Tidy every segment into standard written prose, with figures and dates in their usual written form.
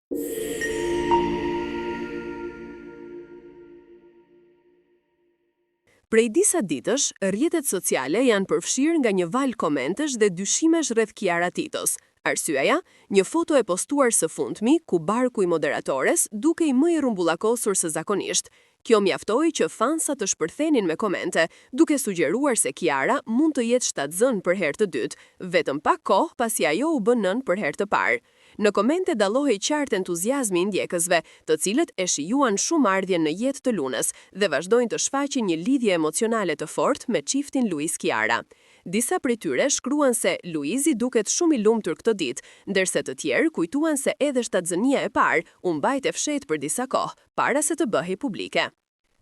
Prej disa ditësh, rrjetet sociale janë përfshirë nga një valë komentesh dhe dyshimesh rreth Kiara Titos. Arsyeja, një foto e postuar së fundmi ku barku i moderatores dukej më i rrumbullakosur se zakonisht. Kjo mjaftoi që fansat të shpërthenin me komente, duke sugjeruar se Kiara mund të jetë shtatzën për herë të dytë, vetëm pak kohë pasi ajo u bë nën për herë të parë. Në komente dallohej qartë entuziazmi i ndjekësve, të cilët e shijuan shumë ardhjen në jetë të lunës dhe vazhdojnë të shfaqin një lidhje emocionale të fortë me çiftin Luiz Kiara. Disa prej tyre shkruan se Luizi duket shumë i lumtur këtë ditë, ndërsa të tjerë kujtuan se edhe shtatzënia e parë u mbajt e fshehtë për disa kohë, para se të bëhej publike.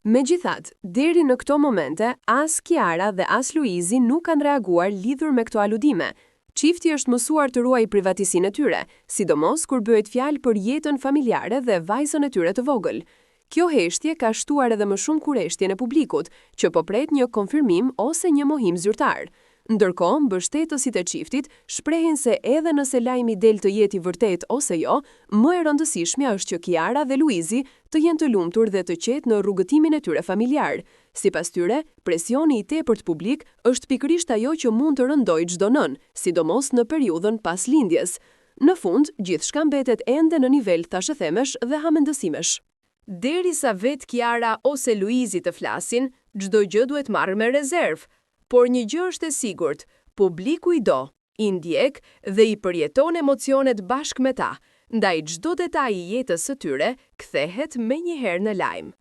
Megjithatë, deri në këto momente, as Kiara dhe as Luizi nuk kanë reaguar lidhur me këto aludime. Çifti është mësuar të ruajë privatësinë e tyre, sidomos kur bëhet fjalë për jetën familjare dhe vajzën e tyre të vogël. Kjo heshtje ka shtuar edhe më shumë kurreshtjen e publikut, që po pret një konfirmim ose një mohim zyrtar. Ndërkohë, mbështetësit e çiftit shprehin se edhe nëse lajmi del të jetë i vërtet ose jo, më e rëndësishmja është që Kiara dhe Luizi të jenë të lumtur dhe të qetë në rrugëtimin e tyre familjar. Sipas tyre, presioni i tepërt publik është pikërisht ajo që mund të rëndojë çdo nën, sidomos në periudhën pas lindjes. Në fund, gjithçka mbetet ende në nivel thashëthemesh dhe hamendësimesh. Derisa vet Kiara ose Luizi të flasin, çdo gjë duhet marrë me rezervë. Por një gjë është e sigurt, publiku i do, i ndjek dhe i përjeton emocionet bashkë me ta, ndaj çdo detaj i jetës së tyre kthehet menjëherë në lajm.